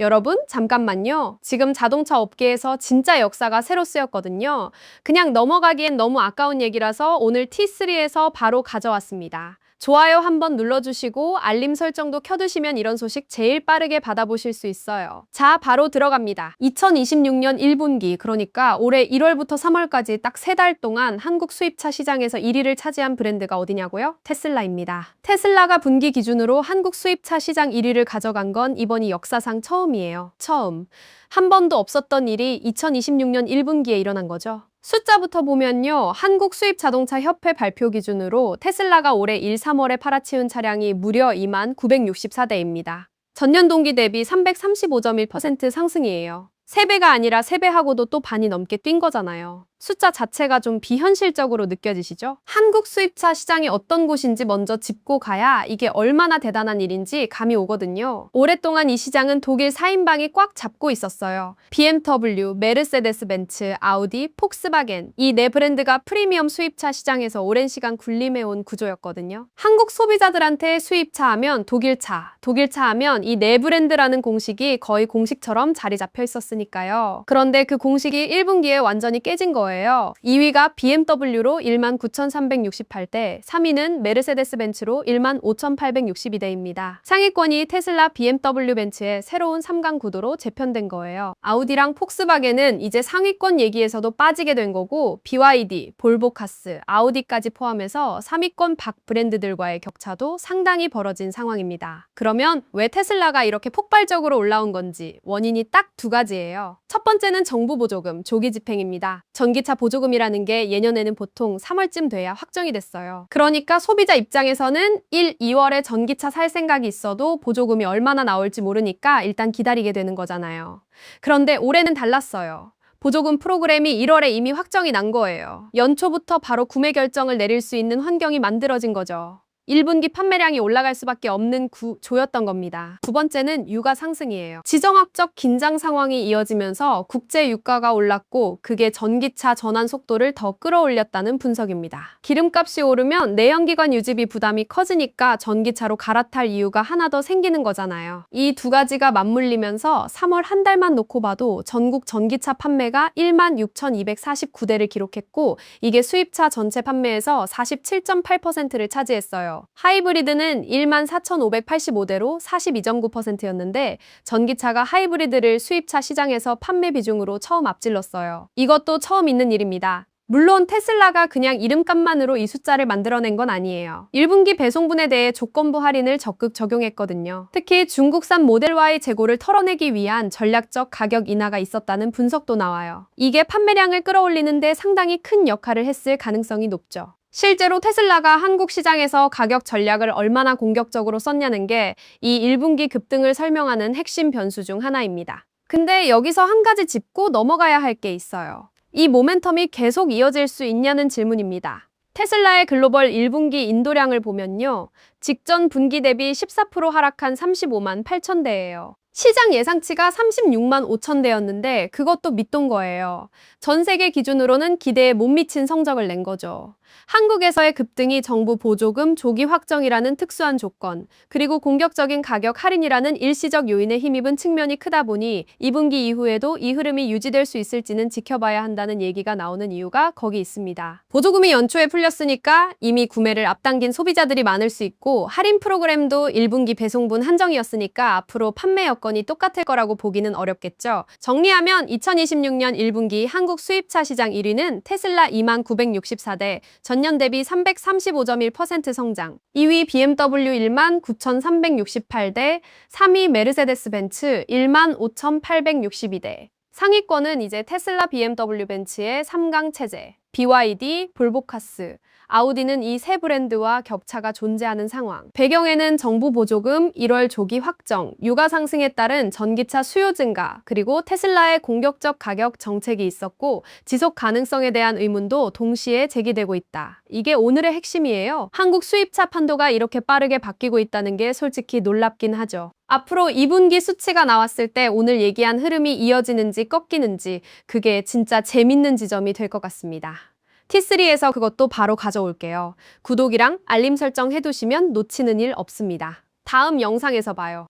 여러분, 잠깐만요. 지금 자동차 업계에서 진짜 역사가 새로 쓰였거든요. 그냥 넘어가기엔 너무 아까운 얘기라서 오늘 T3에서 바로 가져왔습니다. 좋아요 한번 눌러주시고 알림 설정도 켜두시면 이런 소식 제일 빠르게 받아보실 수 있어요. 자, 바로 들어갑니다. 2026년 1분기, 그러니까 올해 1월부터 3월까지 딱 3달 동안 한국 수입차 시장에서 1위를 차지한 브랜드가 어디냐고요? 테슬라입니다. 테슬라가 분기 기준으로 한국 수입차 시장 1위를 가져간 건 이번이 역사상 처음이에요. 처음. 한 번도 없었던 일이 2026년 1분기에 일어난 거죠. 숫자부터 보면요. 한국 수입 자동차 협회 발표 기준으로 테슬라가 올해 1, 3월에 팔아치운 차량이 무려 2964대입니다. 전년 동기 대비 335.1% 상승이에요. 3배가 아니라 3배하고도 또 반이 넘게 뛴 거잖아요. 숫자 자체가 좀 비현실적으로 느껴지시죠? 한국 수입차 시장이 어떤 곳인지 먼저 짚고 가야 이게 얼마나 대단한 일인지 감이 오거든요. 오랫동안 이 시장은 독일 4인방이 꽉 잡고 있었어요. BMW, 메르세데스 벤츠, 아우디, 폭스바겐 이 네 브랜드가 프리미엄 수입차 시장에서 오랜 시간 군림해온 구조였거든요. 한국 소비자들한테 수입차 하면 독일차, 독일차 하면 이 네 브랜드라는 공식이 거의 공식처럼 자리 잡혀 있었으니까요. 그런데 그 공식이 1분기에 완전히 깨진 거예요. 2위가 BMW로 19,368대, 3위는 메르세데스 벤츠로 15,862대입니다. 상위권이 테슬라, BMW, 벤츠의 새로운 3강 구도로 재편된 거예요. 아우디랑 폭스바겐은 이제 상위권 얘기에서도 빠지게 된 거고 BYD, 볼보카스, 아우디까지 포함해서 3위권 박 브랜드들과의 격차도 상당히 벌어진 상황입니다. 그러면 왜 테슬라가 이렇게 폭발적으로 올라온 건지 원인이 딱 두 가지예요. 첫 번째는 정부 보조금, 조기 집행입니다. 전기차 보조금이라는 게 예년에는 보통 3월쯤 돼야 확정이 됐어요. 그러니까 소비자 입장에서는 1, 2월에 전기차 살 생각이 있어도 보조금이 얼마나 나올지 모르니까 일단 기다리게 되는 거잖아요. 그런데 올해는 달랐어요. 보조금 프로그램이 1월에 이미 확정이 난 거예요. 연초부터 바로 구매 결정을 내릴 수 있는 환경이 만들어진 거죠. 1분기 판매량이 올라갈 수밖에 없는 구조였던 겁니다. 두 번째는 유가 상승이에요. 지정학적 긴장 상황이 이어지면서 국제 유가가 올랐고 그게 전기차 전환 속도를 더 끌어올렸다는 분석입니다. 기름값이 오르면 내연기관 유지비 부담이 커지니까 전기차로 갈아탈 이유가 하나 더 생기는 거잖아요. 이 두 가지가 맞물리면서 3월 한 달만 놓고 봐도 전국 전기차 판매가 16,249대를 기록했고 이게 수입차 전체 판매에서 47.8%를 차지했어요. 하이브리드는 14,585대로 42.9%였는데 전기차가 하이브리드를 수입차 시장에서 판매 비중으로 처음 앞질렀어요. 이것도 처음 있는 일입니다. 물론 테슬라가 그냥 이름값만으로 이 숫자를 만들어낸 건 아니에요. 1분기 배송분에 대해 조건부 할인을 적극 적용했거든요. 특히 중국산 모델 Y 재고를 털어내기 위한 전략적 가격 인하가 있었다는 분석도 나와요. 이게 판매량을 끌어올리는 데 상당히 큰 역할을 했을 가능성이 높죠. 실제로 테슬라가 한국 시장에서 가격 전략을 얼마나 공격적으로 썼냐는 게 이 1분기 급등을 설명하는 핵심 변수 중 하나입니다. 근데 여기서 한 가지 짚고 넘어가야 할 게 있어요. 이 모멘텀이 계속 이어질 수 있냐는 질문입니다. 테슬라의 글로벌 1분기 인도량을 보면요. 직전 분기 대비 14% 하락한 35만 8천 대예요. 시장 예상치가 36만 5천 대였는데 그것도 밑돈 거예요. 전 세계 기준으로는 기대에 못 미친 성적을 낸 거죠. 한국에서의 급등이 정부 보조금 조기 확정이라는 특수한 조건, 그리고 공격적인 가격 할인이라는 일시적 요인에 힘입은 측면이 크다 보니 2분기 이후에도 이 흐름이 유지될 수 있을지는 지켜봐야 한다는 얘기가 나오는 이유가 거기 있습니다. 보조금이 연초에 풀렸으니까 이미 구매를 앞당긴 소비자들이 많을 수 있고 할인 프로그램도 1분기 배송분 한정이었으니까 앞으로 판매 여건이 똑같을 거라고 보기는 어렵겠죠. 정리하면 2026년 1분기 한국 수입차 시장 1위는 테슬라 2964대, 전년 대비 335.1% 성장, 2위 BMW 19,368대, 3위 메르세데스 벤츠 15,862대. 상위권은 이제 테슬라, BMW, 벤츠의 3강 체제, BYD, 볼보카스, 아우디는 이 세 브랜드와 격차가 존재하는 상황. 배경에는 정부 보조금, 1월 조기 확정, 유가 상승에 따른 전기차 수요 증가, 그리고 테슬라의 공격적 가격 정책이 있었고 지속 가능성에 대한 의문도 동시에 제기되고 있다. 이게 오늘의 핵심이에요. 한국 수입차 판도가 이렇게 빠르게 바뀌고 있다는 게 솔직히 놀랍긴 하죠. 앞으로 2분기 수치가 나왔을 때 오늘 얘기한 흐름이 이어지는지 꺾이는지 그게 진짜 재밌는 지점이 될 것 같습니다. T3에서 그것도 바로 가져올게요. 구독이랑 알림 설정 해두시면 놓치는 일 없습니다. 다음 영상에서 봐요.